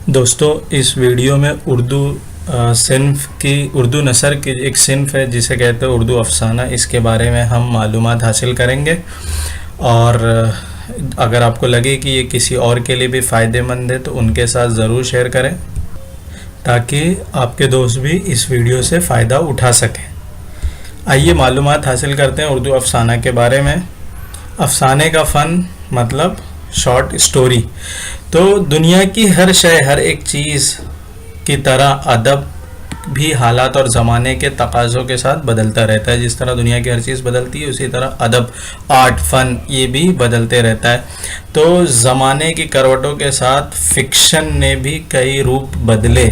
دوستو اس ویڈیو میں اردو نثر کی ایک صنف ہے جسے کہتے ہیں اردو افسانہ، اس کے بارے میں ہم معلومات حاصل کریں گے، اور اگر آپ کو لگے کہ یہ کسی اور کے لیے بھی فائدہ مند ہے تو ان کے ساتھ ضرور شیئر کریں تاکہ آپ کے دوست بھی اس ویڈیو سے فائدہ اٹھا سکیں۔ آئیے معلومات حاصل کرتے ہیں اردو افسانہ کے بارے میں۔ افسانے کا فن مطلب شارٹ سٹوری۔ تو دنیا کی ہر شے، ہر ایک چیز کی طرح ادب بھی حالات اور زمانے کے تقاضوں کے ساتھ بدلتا رہتا ہے۔ جس طرح دنیا کی ہر چیز بدلتی ہے اسی طرح ادب، آرٹ، فن یہ بھی بدلتے رہتا ہے۔ تو زمانے کی کروٹوں کے ساتھ فکشن نے بھی کئی روپ بدلے،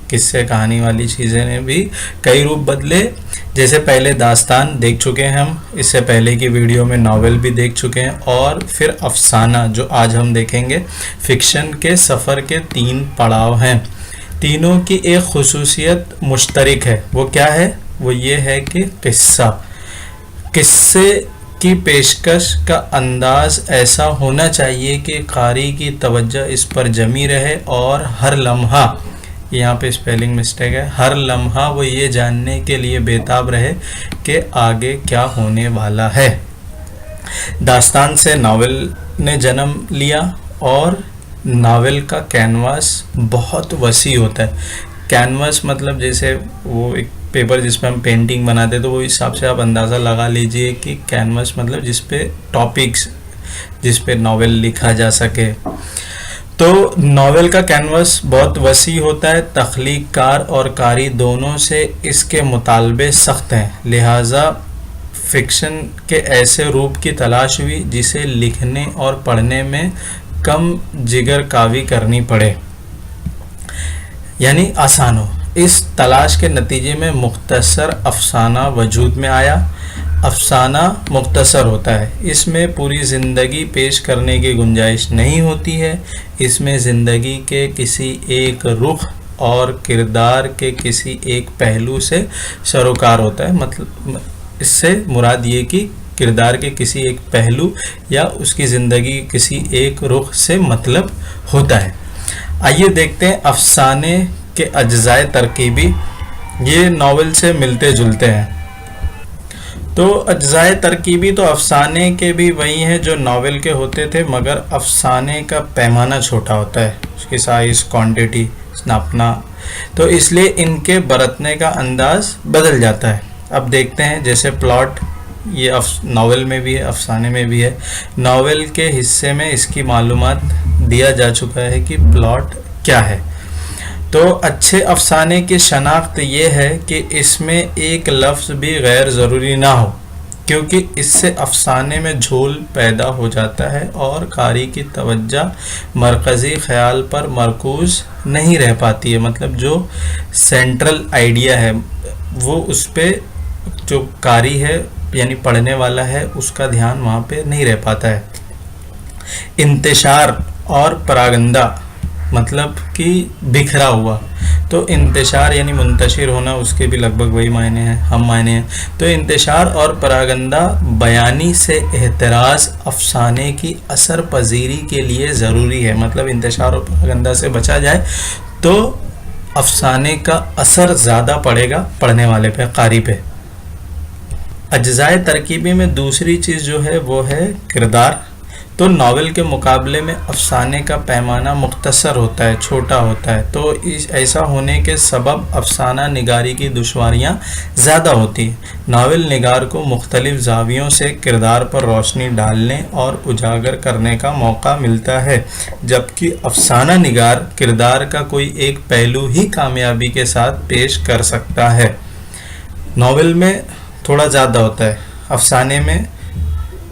قصے کہانی والی چیزیں نے بھی کئی روپ بدلے۔ جیسے پہلے داستان دیکھ چکے ہیں ہم، اس سے پہلے کی ویڈیو میں ناول بھی دیکھ چکے ہیں، اور پھر افسانہ جو آج ہم دیکھیں گے۔ فکشن کے سفر کے 3 پڑاؤ ہیں، تینوں کی ایک خصوصیت مشترک ہے۔ وہ کیا ہے؟ وہ یہ ہے کہ قصے کی پیشکش کا انداز ایسا ہونا چاہیے کہ قاری کی توجہ اس پر جمی رہے، اور ہر لمحہ، یہاں پہ اسپیلنگ مسٹیک ہے، ہر لمحہ وہ یہ جاننے کے لیے بےتاب رہے کہ آگے کیا ہونے والا ہے۔ داستان سے ناول نے جنم لیا، اور ناول کا کینواس بہت وسیع ہوتا ہے۔ کینواس مطلب جیسے وہ ایک پیپر جس پہ ہم پینٹنگ بناتے تو وہ حساب سے آپ اندازہ لگا لیجئے کہ کینواس مطلب جس پہ ٹاپکس، جس پہ ناول لکھا جا سکے۔ تو ناول کا کینوس بہت وسیع ہوتا ہے، تخلیق کار اور قاری دونوں سے اس کے مطالبے سخت ہیں، لہٰذا فکشن کے ایسے روپ کی تلاش ہوئی جسے لکھنے اور پڑھنے میں کم جگر کاوی کرنی پڑے، یعنی آسان ہو۔ اس تلاش کے نتیجے میں مختصر افسانہ وجود میں آیا۔ افسانہ مختصر ہوتا ہے، اس میں پوری زندگی پیش کرنے کی گنجائش نہیں ہوتی ہے، اس میں زندگی کے کسی ایک رخ اور کردار کے کسی ایک پہلو سے سروکار ہوتا ہے۔ مطلب اس سے مراد یہ کہ کردار کے کسی ایک پہلو یا اس کی زندگی کسی ایک رخ سے مطلب ہوتا ہے۔ آئیے دیکھتے ہیں افسانے کے اجزائے ترکیبی، یہ ناول سے ملتے جلتے ہیں۔ تو اجزائے ترکیبی تو افسانے کے بھی وہی ہیں جو ناول کے ہوتے تھے، مگر افسانے کا پیمانہ چھوٹا ہوتا ہے، اس کی سائز، کوانٹٹی، ناپنا، تو اس لیے ان کے برتنے کا انداز بدل جاتا ہے۔ اب دیکھتے ہیں جیسے پلاٹ، یہ ناول میں بھی ہے، افسانے میں بھی ہے۔ ناول کے حصے میں اس کی معلومات دیا جا چکا ہے کہ پلاٹ کیا ہے۔ تو اچھے افسانے کی شناخت یہ ہے کہ اس میں ایک لفظ بھی غیر ضروری نہ ہو، کیونکہ اس سے افسانے میں جھول پیدا ہو جاتا ہے اور قاری کی توجہ مرکزی خیال پر مرکوز نہیں رہ پاتی ہے۔ مطلب جو سینٹرل آئیڈیا ہے وہ اس پہ، جو قاری ہے یعنی پڑھنے والا ہے، اس کا دھیان وہاں پہ نہیں رہ پاتا ہے۔ انتشار اور پراگندہ مطلب کہ بکھرا ہوا، تو انتشار یعنی منتشر ہونا، اس کے بھی لگ بھگ وہی معنی ہیں، ہم معنی ہیں۔ تو انتشار اور پراگندہ بیانی سے احتراز افسانے کی اثر پذیری کے لیے ضروری ہے۔ مطلب انتشار اور پراگندہ سے بچا جائے تو افسانے کا اثر زیادہ پڑے گا پڑھنے والے پہ، قاری پہ۔ اجزائے ترکیبی میں دوسری چیز جو ہے وہ ہے کردار۔ تو ناول کے مقابلے میں افسانے کا پیمانہ مختصر ہوتا ہے، چھوٹا ہوتا ہے، تو ایسا ہونے کے سبب افسانہ نگاری کی دشواریاں زیادہ ہوتی ہیں۔ ناول نگار کو مختلف زاویوں سے کردار پر روشنی ڈالنے اور اجاگر کرنے کا موقع ملتا ہے، جبکہ افسانہ نگار کردار کا کوئی ایک پہلو ہی کامیابی کے ساتھ پیش کر سکتا ہے۔ ناول میں تھوڑا زیادہ ہوتا ہے، افسانے میں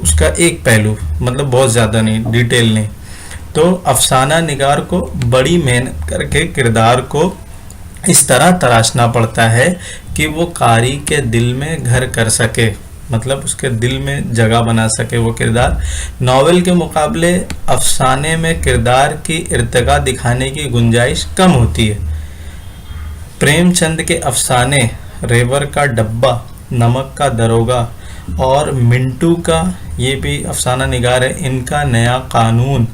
اس کا ایک پہلو، مطلب بہت زیادہ نہیں، ڈیٹیل نہیں۔ تو افسانہ نگار کو بڑی محنت کر کے کردار کو اس طرح تراشنا پڑتا ہے کہ وہ قاری کے دل میں گھر کر سکے، مطلب اس کے دل میں جگہ بنا سکے وہ کردار۔ ناول کے مقابلے افسانے میں کردار کی ارتقاء دکھانے کی گنجائش کم ہوتی ہے۔ پریم چند کے افسانے ریور کا ڈبہ، نمک کا دروگا اور منٹو کا، یہ بھی افسانہ نگار ہے، ان کا نیا قانون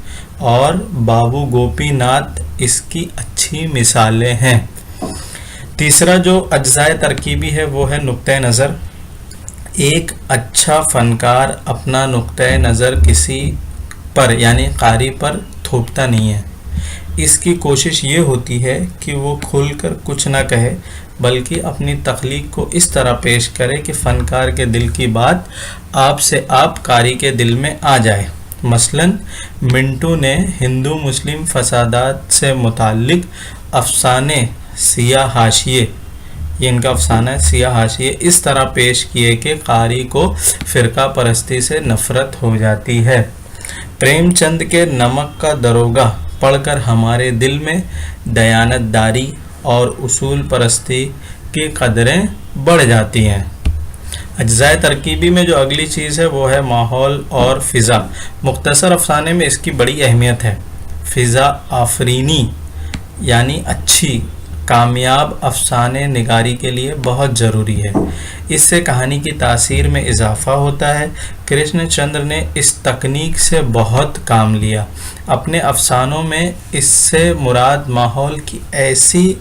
اور بابو گوپی ناتھ اس کی اچھی مثالیں ہیں۔ تیسرا جو اجزائے ترکیبی ہے وہ ہے نقطۂ نظر۔ ایک اچھا فنکار اپنا نقطۂ نظر کسی پر یعنی قاری پر تھوپتا نہیں ہے، اس کی کوشش یہ ہوتی ہے کہ وہ کھل کر کچھ نہ کہے بلکہ اپنی تخلیق کو اس طرح پیش کرے کہ فنکار کے دل کی بات آپ سے آپ قاری کے دل میں آ جائے۔ مثلاً منٹو نے ہندو مسلم فسادات سے متعلق افسانے سیاہ حاشیے، یہ ان کا افسانہ ہے سیاہ حاشیے، اس طرح پیش کیے کہ قاری کو فرقہ پرستی سے نفرت ہو جاتی ہے۔ پریم چند کے نمک کا دروگہ پڑھ کر ہمارے دل میں دیانت داری اور اصول پرستی کی قدریں بڑھ جاتی ہیں۔ اجزائے ترکیبی میں جو اگلی چیز ہے وہ ہے ماحول اور فضا۔ مختصر افسانے میں اس کی بڑی اہمیت ہے۔ فضا آفرینی یعنی اچھی کامیاب افسانے نگاری کے لیے بہت ضروری ہے، اس سے کہانی کی تاثیر میں اضافہ ہوتا ہے۔ کرشن چندر نے اس تکنیک سے بہت کام لیا۔ اپنے افسانوں میں اس سے مراد ماحول کی ایسی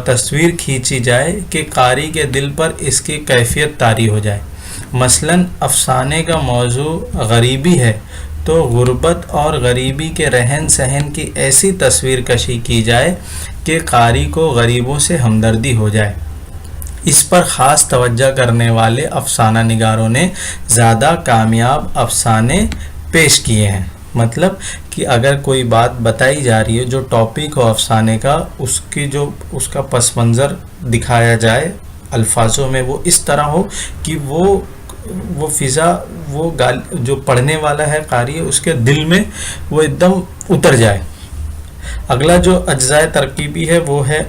تصویر کھینچی جائے کہ قاری کے دل پر اس کی کیفیت طاری ہو جائے۔ مثلاً افسانے کا موضوع غریبی ہے تو غربت اور غریبی کے رہن سہن کی ایسی تصویر کشی کی جائے کہ قاری کو غریبوں سے ہمدردی ہو جائے۔ اس پر خاص توجہ کرنے والے افسانہ نگاروں نے زیادہ کامیاب افسانے پیش کیے ہیں۔ مطلب کہ اگر کوئی بات بتائی جا رہی ہے جو ٹاپک ہو افسانے کا، اس کا پس منظر دکھایا جائے الفاظوں میں، وہ اس طرح ہو کہ وہ فضا جو پڑھنے والا ہے قاری اس کے دل میں وہ ایک دم اتر جائے۔ اگلا جو اجزائے ترکیبی ہے وہ ہے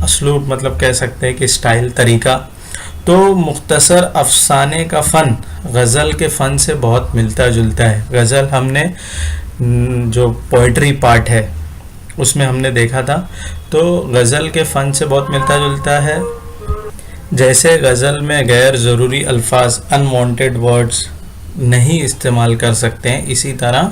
اسلوب مطلب کہہ سکتے ہیں کہ اسٹائل، طریقہ۔ تو مختصر افسانے کا فن غزل کے فن سے بہت ملتا جلتا ہے۔ غزل ہم نے جو پوئٹری پارٹ ہے اس میں ہم نے دیکھا تھا، تو غزل کے فن سے بہت ملتا جلتا ہے۔ جیسے غزل میں غیر ضروری الفاظ unwanted words نہیں استعمال کر سکتے ہیں، اسی طرح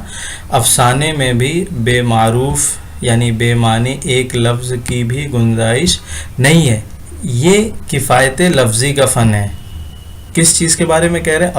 افسانے میں بھی بے معروف یعنی بے معنی ایک لفظ کی بھی گنجائش نہیں ہے۔ یہ کفایت لفظی کا فن ہے۔ کس چیز کے بارے میں کہہ رہے ہیں؟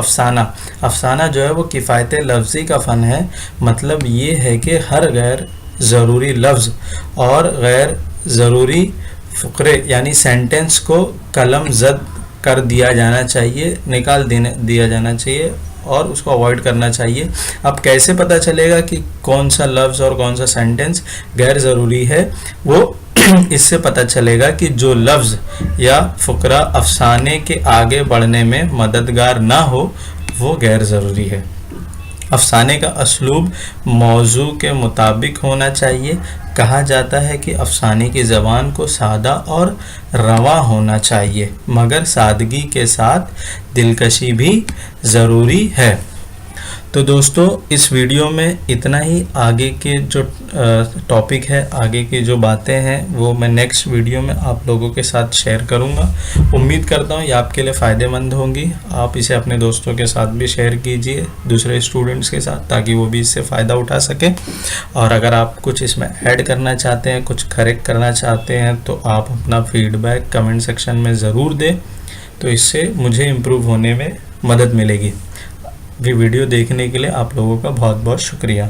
افسانہ جو ہے وہ کفایت لفظی کا فن ہے۔ مطلب یہ ہے کہ ہر غیر ضروری لفظ اور غیر ضروری فقرے یعنی سینٹنس کو قلم زد کر دیا جانا چاہیے، نکال دیا جانا چاہیے اور اس کو اوائڈ کرنا چاہیے۔ اب کیسے پتہ چلے گا کہ کون سا لفظ اور کون سا سینٹنس غیر ضروری ہے؟ وہ اس سے پتہ چلے گا کہ جو لفظ یا فقرہ افسانے کے آگے بڑھنے میں مددگار نہ ہو وہ غیر ضروری ہے۔ افسانے کا اسلوب موضوع کے مطابق ہونا چاہیے۔ کہا جاتا ہے کہ افسانے کی زبان کو سادہ اور رواں ہونا چاہیے، مگر سادگی کے ساتھ دلکشی بھی ضروری ہے۔ تو دوستو اس ویڈیو میں اتنا ہی۔ آگے کے جو ٹاپک ہے، آگے کی جو باتیں ہیں وہ میں نیکسٹ ویڈیو میں آپ لوگوں کے ساتھ شیئر کروں گا۔ امید کرتا ہوں یہ آپ کے لیے فائدہ مند ہوں گی۔ آپ اسے اپنے دوستوں کے ساتھ بھی شیئر کیجئے، دوسرے اسٹوڈنٹس کے ساتھ، تاکہ وہ بھی اس سے فائدہ اٹھا سکیں۔ اور اگر آپ کچھ اس میں ایڈ کرنا چاہتے ہیں، کچھ کریکٹ کرنا چاہتے ہیں، تو آپ اپنا فیڈ بیک کمنٹ سیکشن میں ضرور دیں، تو اس سے مجھے امپروو ہونے میں مدد ملے گی۔ ویڈیو دیکھنے کے لیے آپ لوگوں کا بہت بہت شکریہ۔